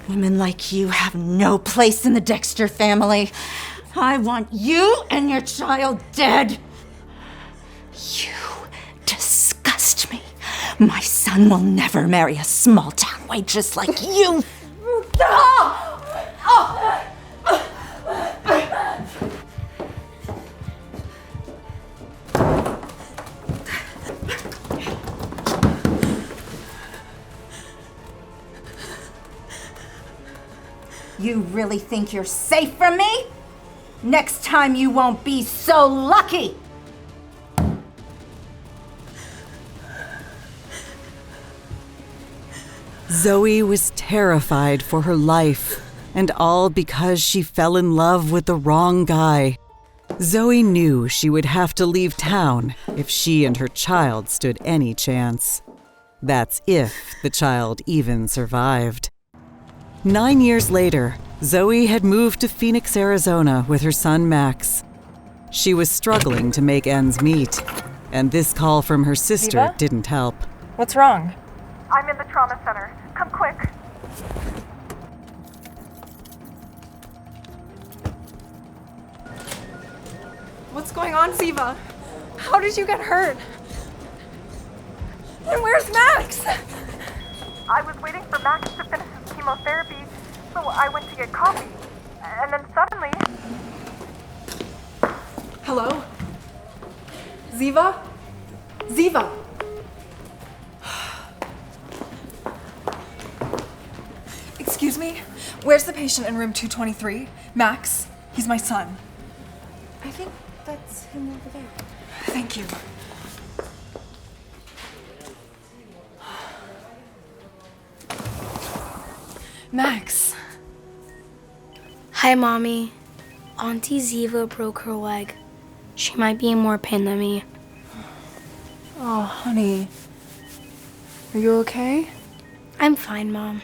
Women like you have no place in the Dexter family. I want you and your child dead. You disgust me. My son will never marry a small-town waitress like you. You really think you're safe from me? Next time you won't be so lucky! Zoey was terrified for her life, and all because she fell in love with the wrong guy. Zoey knew she would have to leave town if she and her child stood any chance. That's if the child even survived. 9 years later, Zoey had moved to Phoenix, Arizona with her son Max. She was struggling to make ends meet, and this call from her sister Ziva? didn't help. What's wrong? I'm in the trauma center. Come quick. What's going on, Ziva? How did you get hurt? And where's Max? I was waiting for Max to finish his chemotherapy, so I went to get coffee. And then suddenly... Hello? Ziva? Ziva! Excuse me? Where's the patient in room 223? Max? He's my son. I think that's him over there. Thank you. Max. Hi, Mommy. Auntie Ziva broke her leg. She might be in more pain than me. Oh, honey. Are you okay? I'm fine, Mom.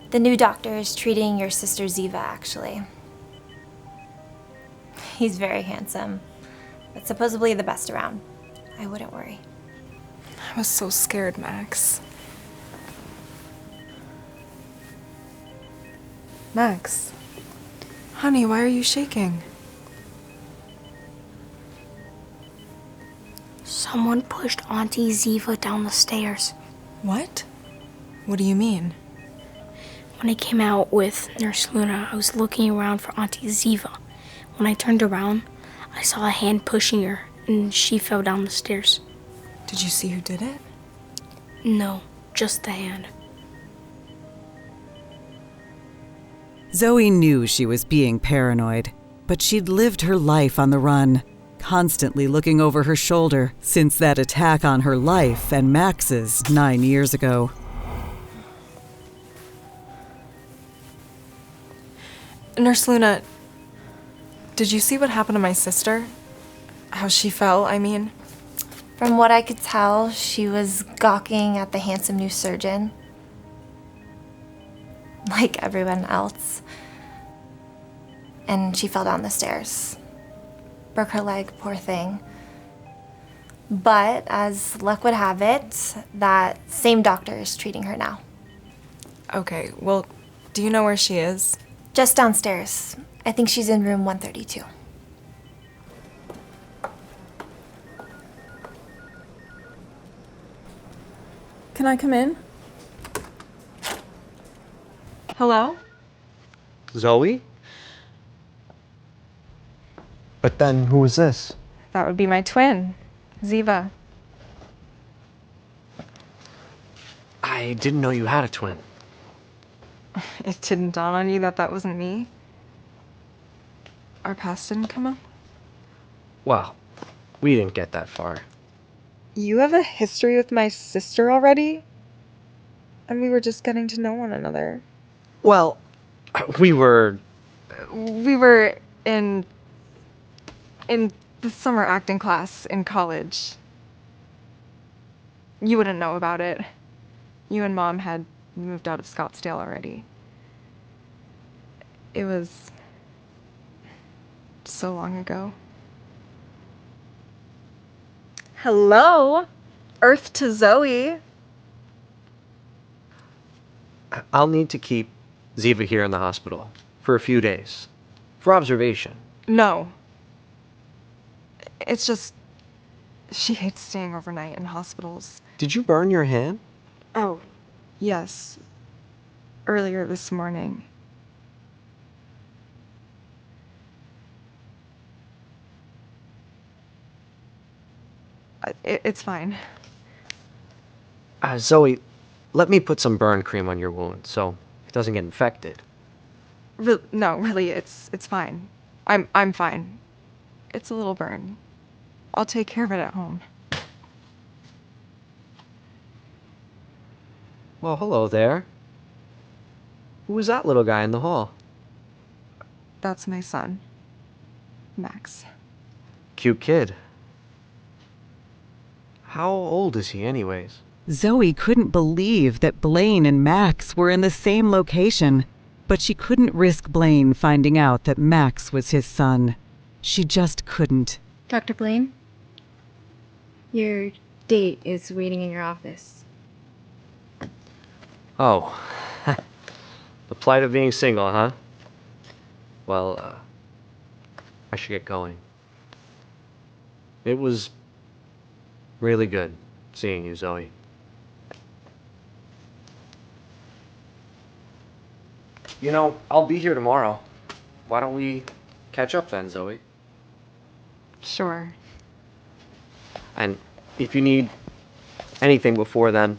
The new doctor is treating your sister Ziva, actually. He's very handsome, but supposedly the best around. I wouldn't worry. I was so scared, Max. Max. Honey, why are you shaking? Someone pushed Auntie Ziva down the stairs. What? What do you mean? When I came out with Nurse Luna, I was looking around for Auntie Ziva. When I turned around, I saw a hand pushing her, and she fell down the stairs. Did you see who did it? No, just the hand. Zoey knew she was being paranoid, but she'd lived her life on the run, constantly looking over her shoulder since that attack on her life and Max's 9 years ago. Nurse Luna, did you see what happened to my sister? How she fell, I mean? From what I could tell, she was gawking at the handsome new surgeon. Like everyone else. And she fell down the stairs. Broke her leg, poor thing. But as luck would have it, that same doctor is treating her now. Okay, well, do you know where she is? Just downstairs. I think she's in room 132. Can I come in? Hello? Zoey? But then, who is this? That would be my twin, Ziva. I didn't know you had a twin. It didn't dawn on you that that wasn't me? Our past didn't come up? Well, we didn't get that far. You have a history with my sister already? And we were just getting to know one another. Well, we were... We were in the summer acting class in college. You wouldn't know about it. You and Mom had moved out of Scottsdale already. It was so long ago. Hello, Earth to Zoey. I'll need to keep Ziva here in the hospital for a few days. For observation. No. It's just, she hates staying overnight in hospitals. Did you burn your hand? Oh, yes. Earlier this morning. It's fine. Zoey, let me put some burn cream on your wound so it doesn't get infected. No, really, it's fine. I'm fine. It's a little burn. I'll take care of it at home. Well, hello there. Who was that little guy in the hall? That's my son, Max. Cute kid. How old is he anyways? Zoey couldn't believe that Blaine and Max were in the same location, but she couldn't risk Blaine finding out that Max was his son. She just couldn't. Dr. Blaine, your date is waiting in your office. Oh. The plight of being single, huh? Well, I should get going. It was really good seeing you, Zoey. You know, I'll be here tomorrow. Why don't we catch up then, Zoey? Sure. And if you need anything before then,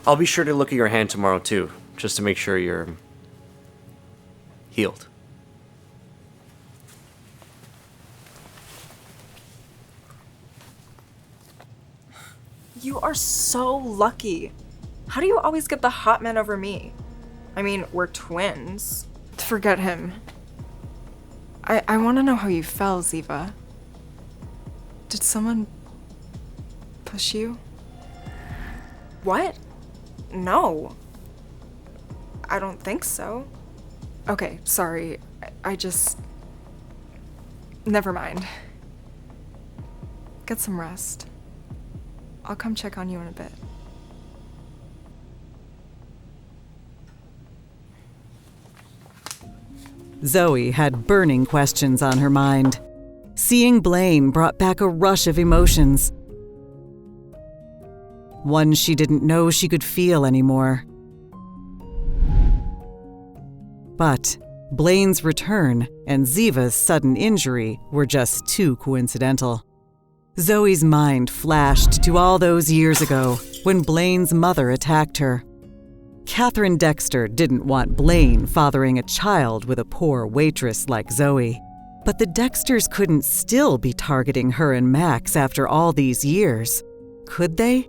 I'll be sure to look at your hand tomorrow too, just to make sure you're healed. You are so lucky. How do you always get the hot man over me? I mean, we're twins. Forget him. I want to know how you fell, Ziva. Did someone push you? What? No. I don't think so. Okay, sorry. I just... Never mind. Get some rest. I'll come check on you in a bit. Zoey had burning questions on her mind. Seeing Blaine brought back a rush of emotions. One she didn't know she could feel anymore. But Blaine's return and Ziva's sudden injury were just too coincidental. Zoey's mind flashed to all those years ago when Blaine's mother attacked her. Catherine Dexter didn't want Blaine fathering a child with a poor waitress like Zoey. But the Dexters couldn't still be targeting her and Max after all these years, could they?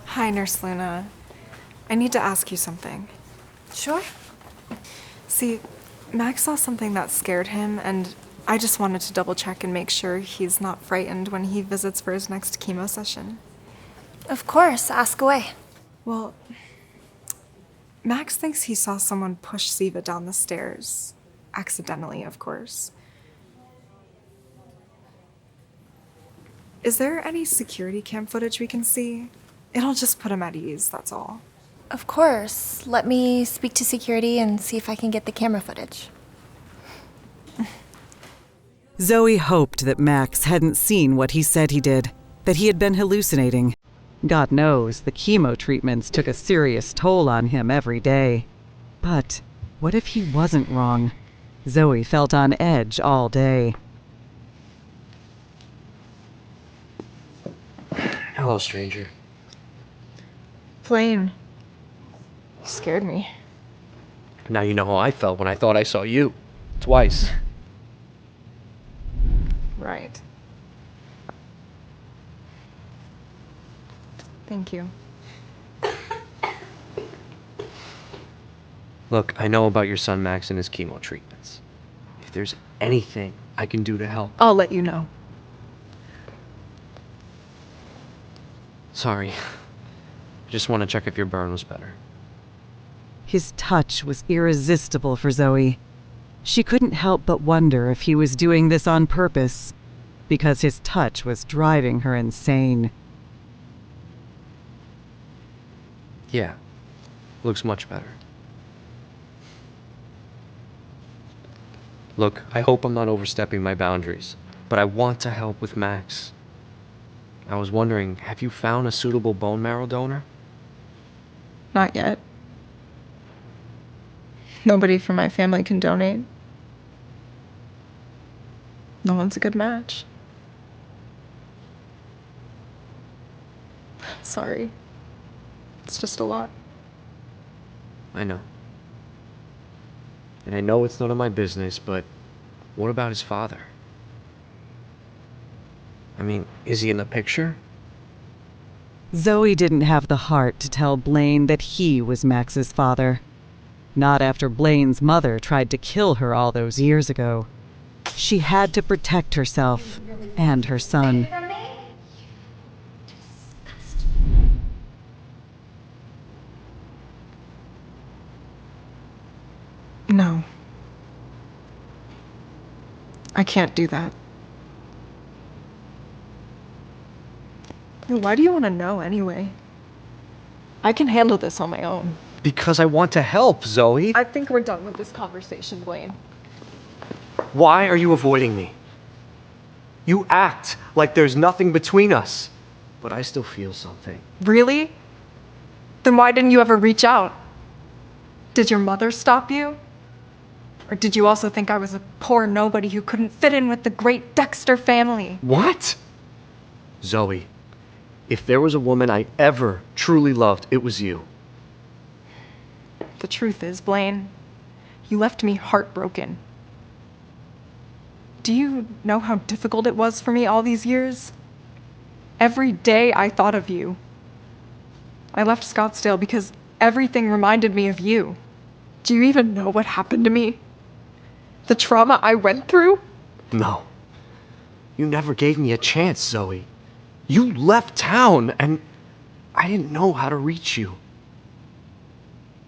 Hi, Nurse Luna. I need to ask you something. Sure. See, Max saw something that scared him, and I just wanted to double check and make sure he's not frightened when he visits for his next chemo session. Of course, ask away. Well, Max thinks he saw someone push Ziva down the stairs. Accidentally, of course. Is there any security cam footage we can see? It'll just put him at ease, that's all. Of course. Let me speak to security and see if I can get the camera footage. Zoey hoped that Max hadn't seen what he said he did, that he had been hallucinating. God knows the chemo treatments took a serious toll on him every day. But what if he wasn't wrong? Zoey felt on edge all day. Hello, stranger. Blaine. You scared me. Now you know how I felt when I thought I saw you. Twice. Right. Thank you. Look, I know about your son Max and his chemo treatments. If there's anything I can do to help... I'll let you know. Sorry. I just want to check if your burn was better. His touch was irresistible for Zoey. She couldn't help but wonder if he was doing this on purpose, because his touch was driving her insane. Yeah, looks much better. Look, I hope I'm not overstepping my boundaries, but I want to help with Max. I was wondering, have you found a suitable bone marrow donor? Not yet. Nobody from my family can donate. No one's a good match. Sorry. It's just a lot. I know. And I know it's none of my business, but what about his father? I mean, is he in the picture? Zoey didn't have the heart to tell Blaine that he was Max's father. Not after Blaine's mother tried to kill her all those years ago. She had to protect herself and her son. No. I can't do that. Why do you want to know anyway? I can handle this on my own. Because I want to help, Zoey. I think we're done with this conversation, Blaine. Why are you avoiding me? You act like there's nothing between us, but I still feel something. Really? Then why didn't you ever reach out? Did your mother stop you? Or did you also think I was a poor nobody who couldn't fit in with the great Dexter family? What? Zoey, if there was a woman I ever truly loved, it was you. The truth is, Blaine, you left me heartbroken. Do you know how difficult it was for me all these years? Every day I thought of you. I left Scottsdale because everything reminded me of you. Do you even know what happened to me? The trauma I went through? No. You never gave me a chance, Zoey. You left town, and I didn't know how to reach you.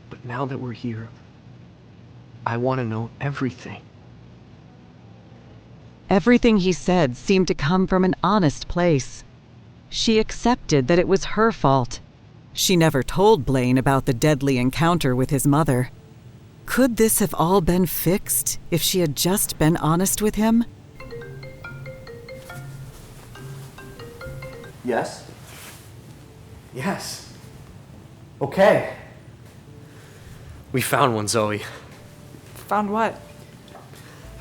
But now that we're here, I want to know everything. Everything he said seemed to come from an honest place. She accepted that it was her fault. She never told Blaine about the deadly encounter with his mother. Could this have all been fixed if she had just been honest with him? Yes? Yes. Okay. We found one, Zoey. Found what?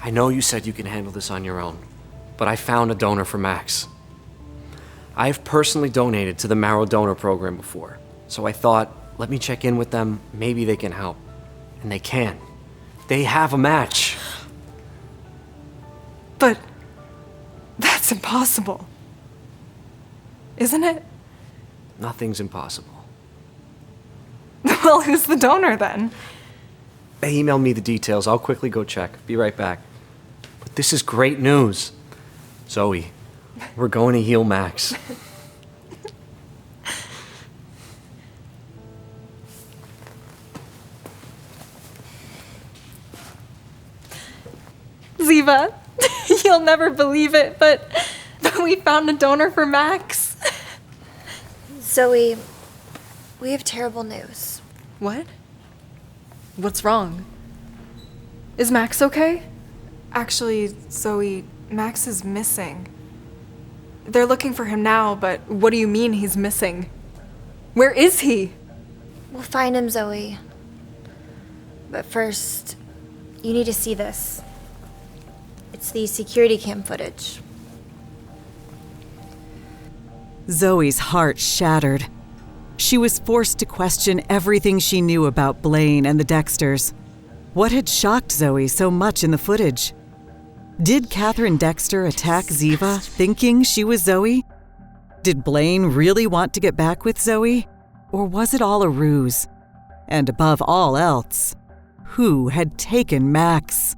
I know you said you can handle this on your own, but I found a donor for Max. I've personally donated to the marrow donor program before, so I thought, let me check in with them, maybe they can help. And they can. They have a match. But that's impossible. Isn't it? Nothing's impossible. Well, who's the donor then? They emailed me the details. I'll quickly go check. Be right back. But this is great news. Zoey, we're going to heal Max. Ziva, you'll never believe it, but we found a donor for Max. Zoey, we have terrible news. What? What's wrong? Is Max okay? Actually, Zoey, Max is missing. They're looking for him now, but what do you mean he's missing? Where is he? We'll find him, Zoey. But first, you need to see this. It's the security cam footage. Zoey's heart shattered. She was forced to question everything she knew about Blaine and the Dexters. What had shocked Zoey so much in the footage? Did Catherine Dexter attack Ziva thinking she was Zoey? Did Blaine really want to get back with Zoey? Or was it all a ruse? And above all else, who had taken Max?